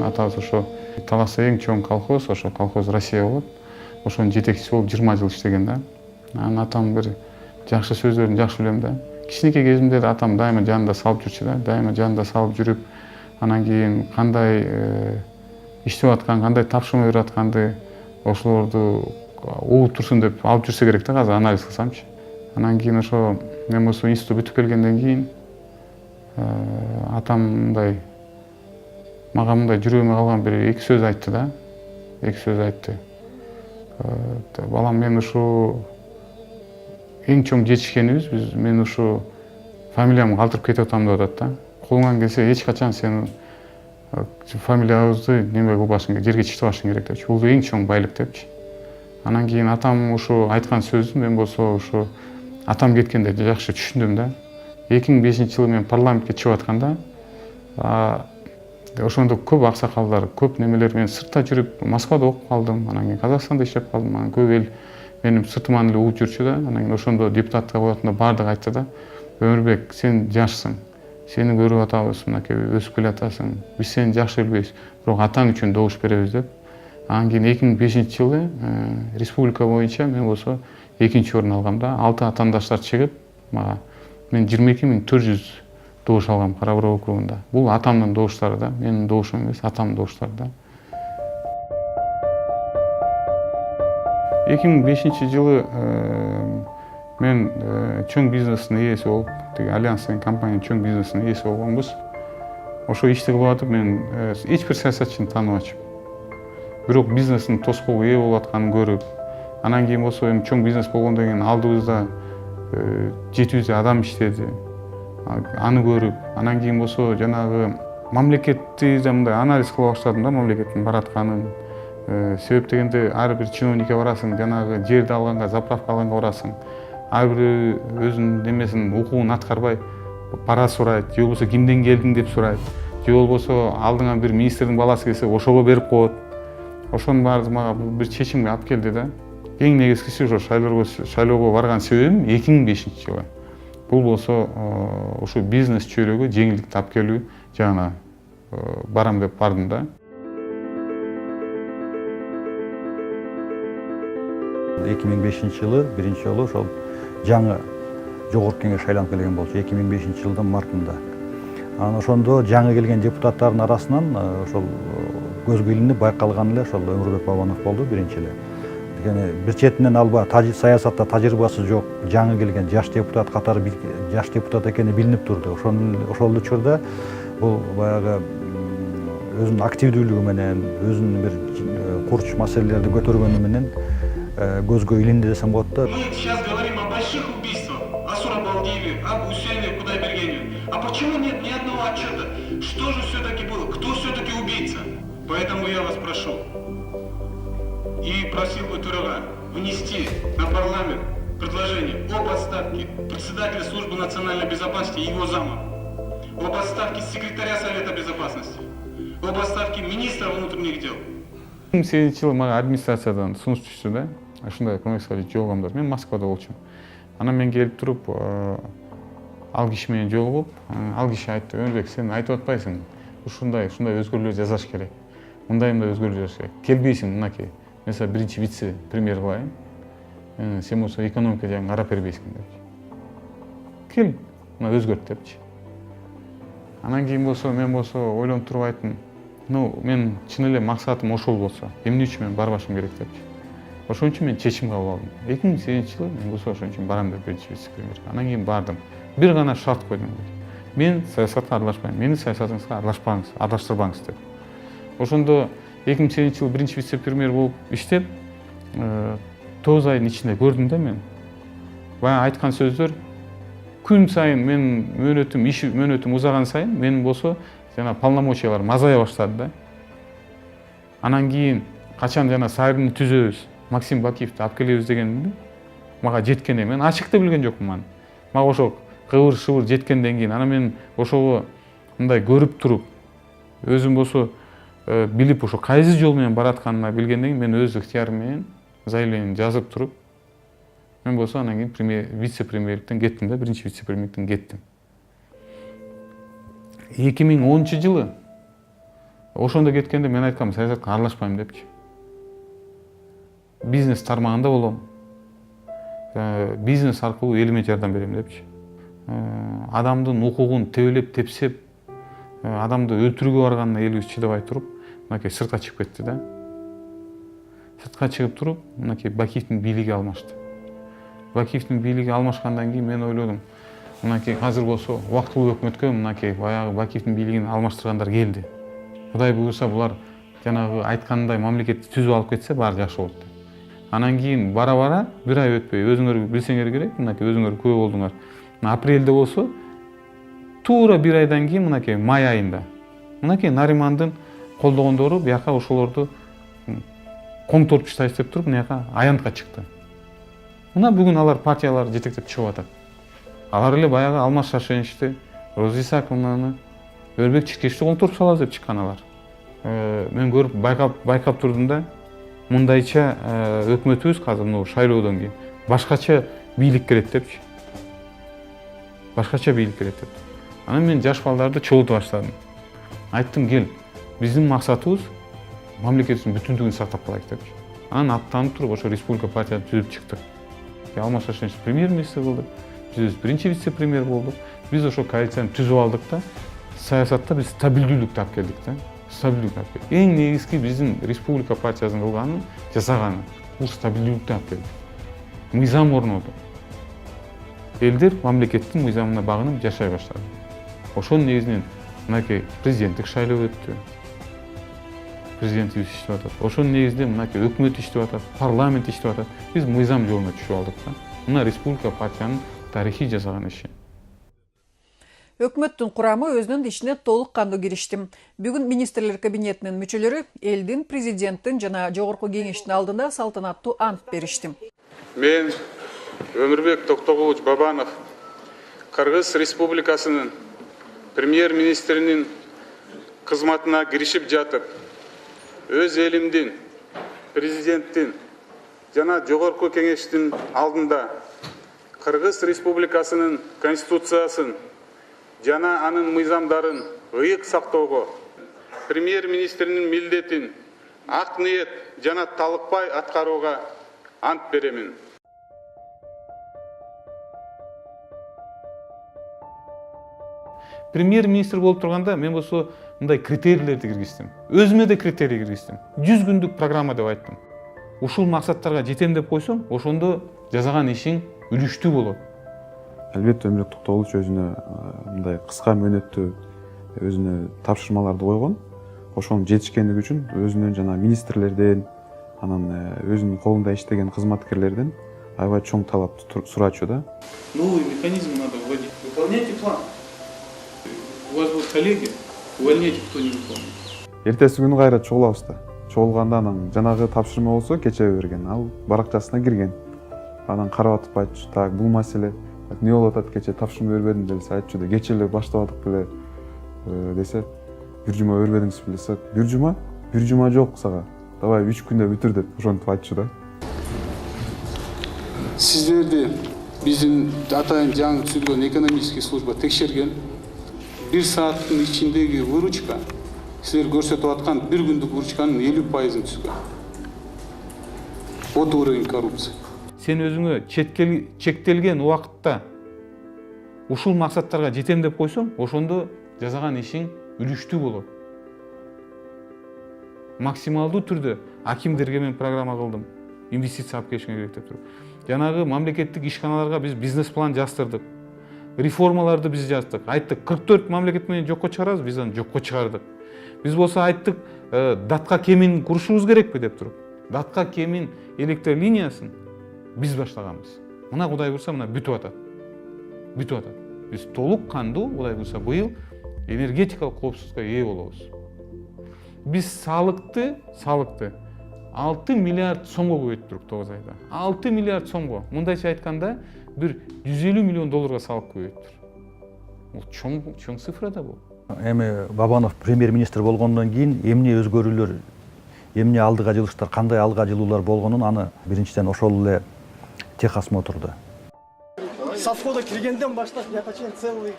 атабыз ошо Таласта эң чоң колхоз, ошо колхоз Россия болот. Ошонун жетекчиси болуп 20 жыл иштеген да. Анан атам бир жакшы сөздөрүн жакшы билем да. Кичинекей кезимде да атам дайыма жанында салып жүрчү да. Дайыма жанында салып жүрүп, анан кийин кандай иштеп аткан, кандай тапшырма берип атканды ошолорду угуп турсун деп алып жүрсө керек да, азыр анализ кылсамчы. Анан кийин ошо мен болсо институт бүтүп келгенден кийин атам мындай мага мындай жүрөгүмө калган бир эки сөз айтты да. Эки сөз айтты. Балам, мен ушу эң чоң жетишкенибиз, мен ушу фамилиямды калтырып кетип атам деп атат да. Колуңан келсе эч качан сен фамилиябызды неме кылбашың керек, жерге чыктыбашың керек депчи. Бул эң чоң байлык депчи. Анан кийин атам ушу айткан сөзүн мен болсо ушу атам кеткенде жакшы түшүндүм да. 2005-жылы мен парламентке чыгып атканда, ошондо көп аксакалдар, көп немелер, мен сыртта жүрүп, Москвада окуп калдым, анан кийин Казакстанда иштеп калдым, анан көп эл менин сыртыман эле угуп жүрчү да. Анан кийин ошондо депутатка коятында баардыгы айтты да: Өмүрбек, сен жашсың, сени көрүп атабыз, мынакей өсүп келатасың, биз сени жакшы билбейбиз, бирок атаң үчүн добуш беребиз деп. Анан кийин 2005-жылы республика боюнча мен болсо 2-орун алгам да. 6 атаандаштар чыгып мага мен 22.400 добуш алгам Кара-Бурак округунда. Бул атамдын добуштары да, менин добушум эмес, атамдын добуштары да. 2005-жылы мен чоң бизнестин ээси болуп, тиги Альянс деген компаниянын чоң бизнесинин ээси болгонбуз. Ошо ишти кылып атып мен эч бир саясатчыны тааныбачым. Бирок бизнестин тоскоого ээ болуп атканын көрүп, анан кийин болсо эми чоң бизнес болгондон кийин алдыбызда 700 адам иштеди. Аны көрүп, анан кийин болсо жанагы мамлекетти да мындай анализ кыла баштадым да, мамлекеттин баратканын. Себеп дегенде ар бир чиновникке барасың, жанагы жерди алганга, заправка алганга барасың. Ар бири өзүнүн немесин, укугун аткарбай пара сурайт, же болбосо кимден келдиң деп сурайт. Же болбосо алдыңа бир министрдин баласы келсе, ошого берип коет. Ошонун баары мага бир чечимге алып келди да. Эң негизгиси ошо шайлоого барган себебим 2005-жылы. Бул болсо ушу бизнес чөйрөгө жеңилдикти алып келүү жагына барам деп бардым да. 2005-жылы биринчи жолу ошол жаңы жогорку кеңеш шайланып келген болчу 2005-жылдын мартында. Анан ошондо жаңы келген депутаттардын арасынан ошол көзгө илинип байкалган эле ошол Өмүрбек Бабанов болду биринчи эле. Бир четинен алба саясатта тажрыйбасы жок, жаңы келген жаш депутат катары жаш депутат экени билинип турду. Ошол учурда бул баягы өзүнүн активдүүлүгү менен, өзүнүн бир курч маселелерди көтөргөнү менен көзгө илинди десем болот да. Мы сейчас говорим о больших убийствах, о Сурабалдиеве, об Усенове, Кудайбергене. А почему нет ни одного отчета? Что же все-таки было? Кто все-таки убийца? Поэтому я вас прошу и просил бы Турова внести на парламент предложение об отставке председателя службы национальной безопасности и его зама, об отставке секретаря Совета безопасности, об отставке министра внутренних дел. 2008-жылы мага администрациядан сунуш түштү да. Ушундай көмөкчү жолугамдар. Мен Москвада болчумун. Анан мен келип туруп, ал киши менен жолугуп, ал киши айтты: Өмүрбек, сен айтып атпайсың, ушундай өзгөрүүлөр жасаш керек. Мындай өзгөрүүлөр жасаш керек. Келбейсиң мынакей. Mesela birinci вице-премьер кылайын. Сен болсо экономика жагын карап бербейсиң депчи. Кел, мына өзгөрт депчи. Анан кийин болсо мен болсо ойлонуп туруп айттым: мен чын эле максатым ошол болсо, эмне үчүн мен барбашым керек депчи. Ошон үчүн мен чечим кабыл алдым. 2008-жылы мен болсо ошон үчүн барам деп биринчи вице-премьер. Анан кийин бардым. Бир гана шарт койдум. Мен саясатка аралашпайм. Мени саясатыңызга аралашпаңыз, аралаштырбаңыз деп. Ошондо 2008-жылы биринчи вице-премьер болуп иштеп, 9 айдын ичинде көрдүм да мен. Баягы айткан сөздөр күн сайын мен иш мөөнөтүм узаган сайын мен болсо жана полномочияларым азая баштады да. Анан кийин качан жана сайрыны түзөбүз, Максим Бакиевди алып келебиз дегенде мага жеткенде мен ачыкты билген жокмун аны. Мага ошо кыбыр-шыбыр жеткенден кийин анан мен ошого мындай көрүп туруп, өзүм болсо билип ошо кайсы жол менен баратканына билгенден кийин мен өз ыктыярым менен заявление жазып туруп, мен болсо анан кийин вице-премьерликтен кеттим да, биринчи вице-премьерликтен кеттим. 2010-жылы Ошондо кеткенде мен айткам, саясатка аралашпайм депчи. Бизнес тармагында болом. Бизнес аркылуу элиме жардам берем депчи. Адамдын укугун тебелеп, тепсеп, адамды өлтүрүүгө барганына элибиз чыдабай туруп, мынакей сыртка чыгып кетти да. Сыртка чыгып туруп, мынакей Бакиевдин бийлиги алмашты. Бакиевдин бийлиги алмашкандан кийин мен ойлодум, мынакей азыр болсо убактылуу өкмөткө мынакей баягы Бакиевдин бийлигин алмаштыргандар келди. Кудай буйруса булар жанагы айткандай мамлекетти түзүп алып кетсе баары жакшы болот. Анан кийин бара-бара бир ай өтпөй, өзүңөр билсеңер керек, мынакей өзүңөр күбө болдуңар. Апрелде болсо туура бир айдан кийин мынакей май айында мынакей Наримандын колдогондору бияка ошолорду коңторуп таштайбыз деп туруп мынаяка аянтка чыкты. Мына бүгүн алар партиялар жетектеп чыгып атат. Алар эле баягы Алмаз Шашеничти, Роза Исаковнаны, Өрбек Чиркешти коңторуп салабыз деп чыккан алар. Мен көрүп байкап турдум да, мындайча өкмөтүбүз азыр мына шайлоодон кийин башкача бийлик керет депчи. Башкача бийлик керет деп. Анан мен жаш балдарды чогултуп баштадым. Айттым, кел, биздин максатыбыз мамлекеттин бүтүндүгүн сактап калайык депчи. Анан аттанып туруп ошо республика партиясын түзүп чыктык. Алмаз Шашенич премьер-министр болду, биз биринчи вице-премьер болдук. Биз ошо коалицияны түзүп алдык да, саясатта биз стабилдүүлүктү алып келдик да. Стабилдүүлүктү алып келдик. Эң негизги биздин республика партиясынын кылганы, жасаганы бул стабилдүүлүктү алып келди. Мыйзам орноту. Элдер мамлекеттин мыйзамына багынып жашай баштады. Ошонун негизинен мынакей президенттик шайлоо өттү. Президентибиз иштеп атат. Ошонун негизинен мынакей өкмөт иштеп атат, парламент иштеп атат. Биз мыйзам жолуна түшүп алдык да. Мына республика партиянын тарыхый жасаган иши. Өкмөттүн курамы өзүнүн ишине толук кандуу киришти. Бүгүн министрлер кабинетинин мүчөлөрү элдин, президенттин жана жогорку кеңештин алдында салтанаттуу ант беришти. Мен Өмүрбек Токтогулович Бабанов Кыргыз Республикасынын премьер-министринин кызматына киришип жатып, өз элимдин, президенттин жана жогорку кеңештин алдында Кыргыз Республикасынын конституциясын жана анын мыйзамдарын ыйык сактоого, премьер-министринин милдетин ак ниет жана талыкпай аткарууга ант беремин. Премьер-министр болуп турганда мен болсо мындай критерийлерди киргиздим. Өзүмө да критерий киргиздим. 100 күндүк программа деп айттым. Ушул максаттарга жетем деп койсоң, ошондо жасаган ишиң үлүштүү болот. Албетте Өмүрбек Токтогулович өзүнө мындай кыска мөөнөттө өзүнө тапшырмаларды койгон. Ошонун жетишкендиги үчүн өзүнөн жана министрлерден, анан өзүнүн колунда иштеген кызматкерлерден аябай чоң талап сурачу да. Новый механизм надо вводить. Выполняйте план. У вас будут коллеги, увольняйте, кто не выполняет. Эртеси күнү кайра чогулабыз да. Чогулганда анан жанагы тапшырма болсо кече берген, ал баракчасына кирген. Анан карап атып айтчу, так бул маселе эмне болуп атат, кече тапшырма бербедим десе айтчу да, кече эле баштадык беле десе, бир жума бербедиңиз беле, бир жума жок сага. Давай 3 күндө бүтүр деп ошентип айтчу да. Сиздерди биздин атайын жаңы түзүлгөн экономический служба текшерген. 1 сааттын ичиндеги выручка силер көрсөтүп аткан 1 күндүк выручканын 50%-ын түзгөн. Вот уровень коррупции. Сен өзүңө чектелген убакытта ушул максаттарга жетем деп койсоң, ошондо жасаган ишиң үлүштүү болот. Максималдуу түрдө акимдерге мен программа кылдым. Инвестиция алып келишиңер керек деп туруп. Жанагы мамлекеттик ишканаларга биз бизнес план жаздырдык. Реформаларды биз жаздык. Айттык, 44 мамлекет менен жокко чыгарабыз, биз аны жокко чыгардык. Биз болсо айттык, датка кемин курушубуз керекпи деп туруп. Датка кемин электр линиясын биз баштаганбыз. Мына Кудай буйруса мына бүтүп атат. Бүтүп атат. Биз толук кандуу Кудай буйруса быйыл энергетикалык коопсуздукка ээ болобуз. Биз салыкты 6 миллиард сомго көбөйттүрүк 9 айда. 6 миллиард сомго. Мындайча айтканда, бир 150 миллион долларга салык көбөйттүр. Бул чоң цифра да бул. Эми Бабанов премьер-министр болгондон кийин эмне өзгөрүүлөр, эмне алдыга жылыштар, кандай алга жылуулар болгонун аны биринчиден ошол эле техосмотрдо. Совхоза киргенден баштап, я чейин целый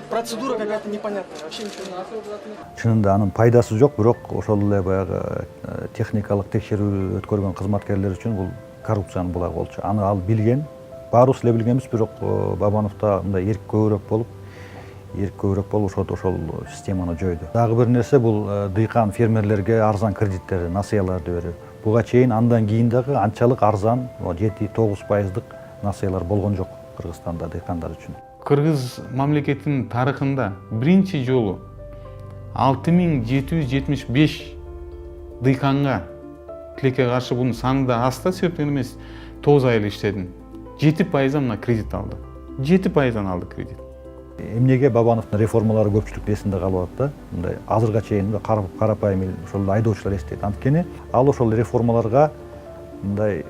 Процедура какая-то непонятная, вообще ничего не. Чынында анын пайдасы жок, бирок ошол эле баягы техникалык текшерүү өткөргөн кызматкерлер үчүн бул коррупциянын булагы болчу. Аны ал билген, баарыбыз эле билгенбиз, бирок Бабановдо мындай эрк көбүрөөк болуп ошол системаны жойду. Дагы бир нерсе бул дыйкан фермерлерге арзан кредиттер, насыяларды берүү. Буга чейин андан кийин дагы анчалык арзан 7-9%дык насыялар болгон жок Кыргызстанда дыйкандар үчүн. Кыргыз мамлекетинин тарыхында биринчи жолу 6775 дыйканга тилекке каршы, бунун саны да аз да себептен эмес, 9 ай эле иштедим. 7% мына кредит алды. 7%дан алды кредит. Эмнеге Бабановдун реформалары көпчүлүктүн эсинде калып атат да? Мындай азырга чейин карапайым эл ошол айдоочулар эстейт. Анткени ал ошол реформаларга мындай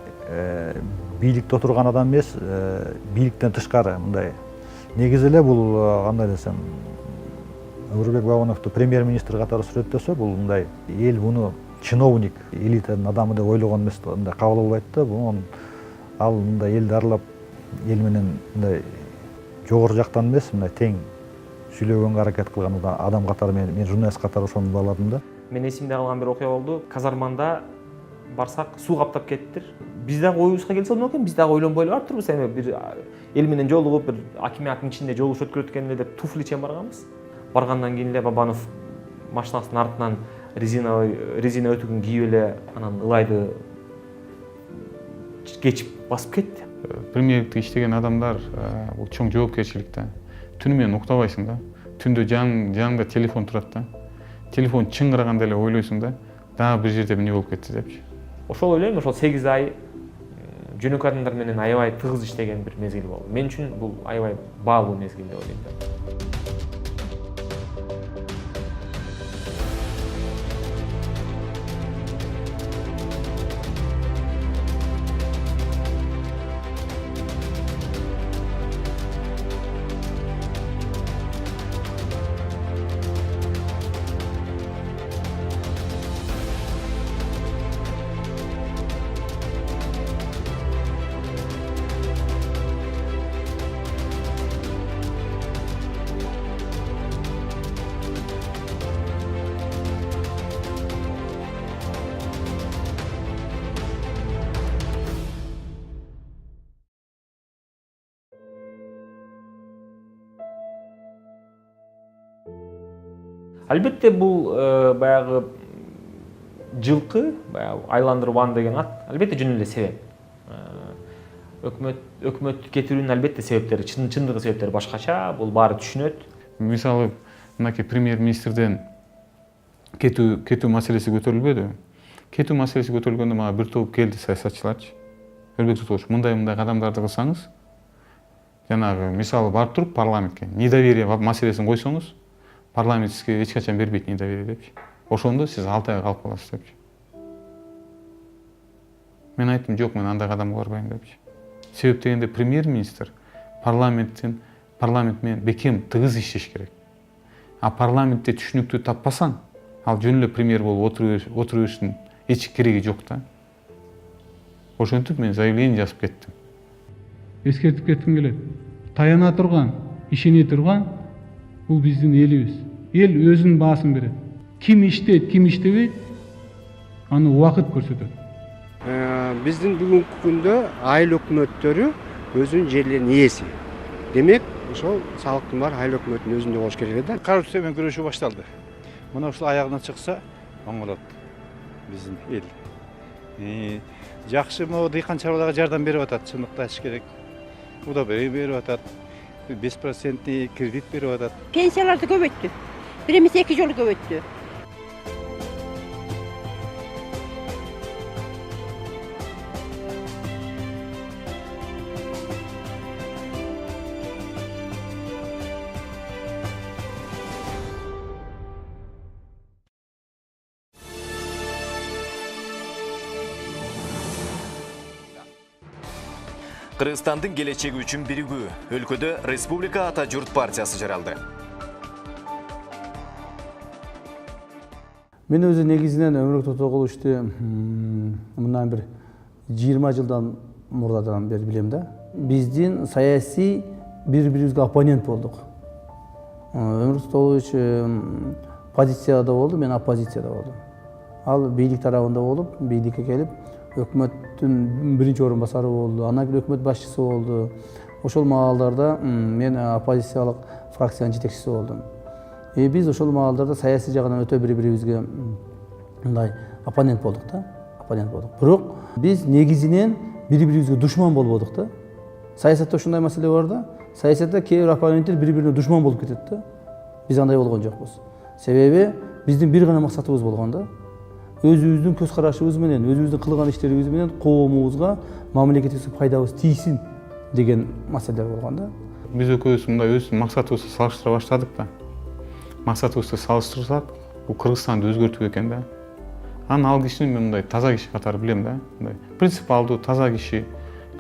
бийликте отурган адам эмес, бийликтен тышкары мындай. Негизи эле бул кандай десем, Өмүрбек Бабановду премьер-министр катары сүрөттөсө, бул мындай эл буну чиновник, элитанын адамы деп ойлогон эмес, мындай кабыл албайт да. Ал мындай элди аралап, эл менен мындай жогору жактан эмес, мындай тең сүйлөгөнгө аракет кылган адам катары, мен журналист катары ошону бааладым да. Мен эсимде калган бир окуя болду. Казарманда барсак суу каптап кеттир. Биз дагы оюбузга келсе болмок экен, биз дагы ойлонбой эле барып турбуз. Эми бир эл менен жолугуп, бир акиматтын ичинде жолугуш өткөрөт экенде деп туфли чейин барганбыз. Баргандан кийин эле Бабанов машинасынын артынан резина өтүгүн кийип эле анан ылайды кечип басып кетти. Премьерликте иштеген адамдар бул чоң жоопкерчилик да. Түнү менен уктабайсың да. Түндө жаныңда телефон турат да. Телефон чыңгыраганда эле ойлойсуң да, дагы бир жерде эмне болуп кетти депчи. Ошол ойлойм, ошол 8 ай жөнөкөй адамдар менен аябай тыгыз иштеген бир мезгил болду. Мен үчүн бул аябай баалуу мезгил деп ойлойм да. Албетте бул баягы жылкы, баягы Айландыр One деген ат, албетте жөн эле себеп. Өкмөт кетүүнүн албетте себептери, чындыгы себептери башкача, бул баары түшүнөт. Мисалы, мынакей премьер-министрден кетүү маселеси көтөрүлбөдү. Кетүү маселеси көтөрүлгөндө мага бир топ келди саясатчыларчы. Өрбек Тутович, мындай кадамдарды кылсаңыз, жанагы мисалы барып туруп парламентке недоверие маселесин койсоңуз, парламент сизге эч качан бербейт недоверие депчи. Ошондо сиз 6 айга калып каласыз депчи. Мен айттым, жок, мен андай кадамга барбайм депчи. Себеп дегенде премьер-министр парламент менен бекем тыгыз иштеш керек. А парламентте түшүнүктүү таппасаң, ал жөн эле премьер болуп отура бериштин эч кереги жок да. Ошентип мен заявление жазып кеттим. Эскертип кетким келет. Таяна турган, ишене турган бул биздин элибиз. Эл өзүнүн баасын берет. Ким иштейт, ким иштебейт, аны убакыт көрсөтөт. Биздин бүгүнкү күндө айыл өкмөттөрү өзүнүн жерлеринин ээси. Демек, ошол салыктын баары айыл өкмөттүнүн өзүндө болуш керек да. Коррупция менен күрөшүү башталды. Мына ушул аягына чыкса, оңолот биздин эл. Жакшы могу дыйкан чарбаларга жардам берип атат, чындыкты айтыш керек. Удобрение берип атат, 5% кредит берип атат. Пенсияларды көбөйттү. Бир эмес 2 жолу көбөйттү. Кыргызстандын келечеги үчүн биригүү. Өлкөдө Республика Ата Журт партиясы жаралды. Мен өзү негизинен Өмүрбек Тотокуловичти мындан бир 20 жылдан мурдадан бери билем да. Биздин саясий бири-бирибизге оппонент болдук. Өмүр Тутулович позицияда болду, мен оппозицияда болдум. Ал бийлик тарабында болуп, бийликке келип, өкмөттүн биринчи орун басары болду, анан кийин өкмөт башчысы болду. Ошол маалдарда мен оппозициялык фракциянын жетекчиси болдум. Биз ошол маалдарда саясий жагынан өтө бири-бирибизге мындай оппонент болдук да, оппонент болдук. Бирок биз негизинен бири-бирибизге душман болбодук да. Саясатта ушундай маселе бар да. Саясатта кээ бир оппоненттер бири-бирине душман болуп кетет да. Биз андай болгон жокпуз. Себеби биздин бир гана максатыбыз болгон да. Өзүбүздүн көз карашыбыз менен, өзүбүздүн кылган иштерибиз менен коомубузга, мамлекетибизге пайдабыз тийсин деген маселе болгон да. Биз экөөбүз мындай өз максатыбызды салыштыра баштадык да. Максатыбызды салыштырсак, бул Кыргызстанды өзгөртүү экен да. Анан ал кишини мен мындай таза киши катары билем да. Мындай принципалдуу, таза киши,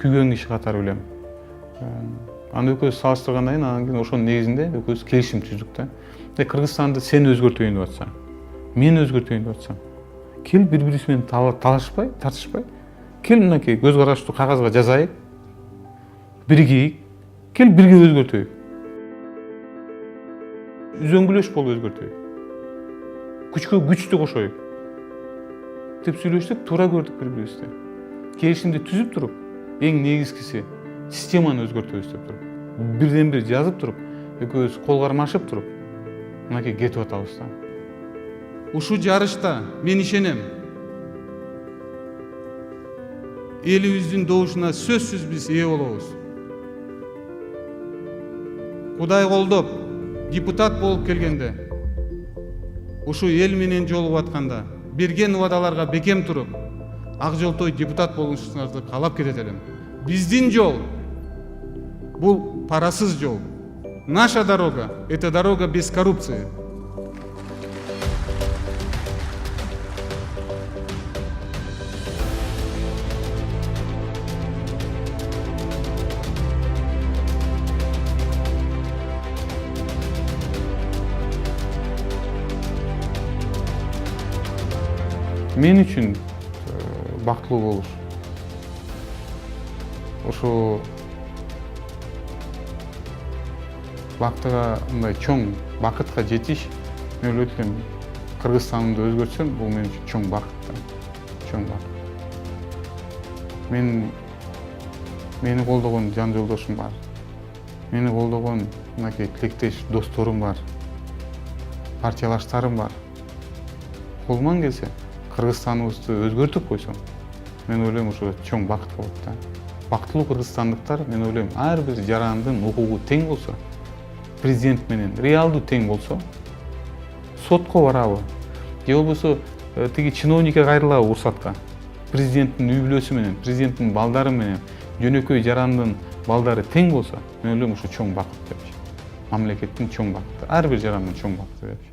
күйгөн киши катары билем. Аны экөөбүз салыштыргандан кийин анан кийин ошонун негизинде экөөбүз келишим түздүк да. Кыргызстанды сен өзгөртөйүн деп атсаң, мен өзгөртөйүн деп атсам, кел бири-бирибиз менен талашпай, тартышпай, кел мынакей көз караштуу кагазга жазайык, биригейик, кел бирге өзгөртөйүк. Үзөңгүлөш болуп өзгөртөйүк. Күчкө күчтү кошоюк. Деп сүйлөштүк, туура көрдүк бири-бирибизди. Келишимди түзүп туруп, эң негизгиси системаны өзгөртөбүз деп туруп, бирден бир жазып туруп, экөөбүз кол кармашып туруп, мынакей кетип атабыз да. Ушул жарышта мен ишенем. Элибиздин добушуна сөзсүз биз ээ болобуз. Кудай колдоп, депутат болуп келгенде, ушу эл менен жолугуп атканда, берген убадаларга бекем туруп, ак жолтой депутат болушуңарды каалап кетет элем. Биздин жол бул парасыз жол. Наша дорога – это дорога без коррупции. Мен үчүн бактылуу болуш. Ошо бактыга, мындай чоң бакытка жетиш, мен ойлойт элем, Кыргызстанымды өзгөртсөм, бул мен үчүн чоң бакыт да. Чоң бакыт. Мени колдогон жан жолдошум бар. Мени колдогон мынакей тилектеш досторум бар. Партиялаштарым бар. Колуман келсе, Кыргызстаныбызды өзгөртүп койсом, мен ойлойм ошо чоң бакыт болот да. Бактылуу кыргызстандыктар, мен ойлойм, ар бир жарандын укугу тең болсо, президент менен реалдуу тең болсо, сотко барабы, же болбосо тиги чиновникке кайрылабы уруксатка. Президенттин үй бүлөсү менен, президенттин балдары менен, жөнөкөй жарандын балдары тең болсо, мен ойлойм ошо чоң бакыт деп. Мамлекеттин чоң бакыты, ар бир жарандын чоң бакыты деп.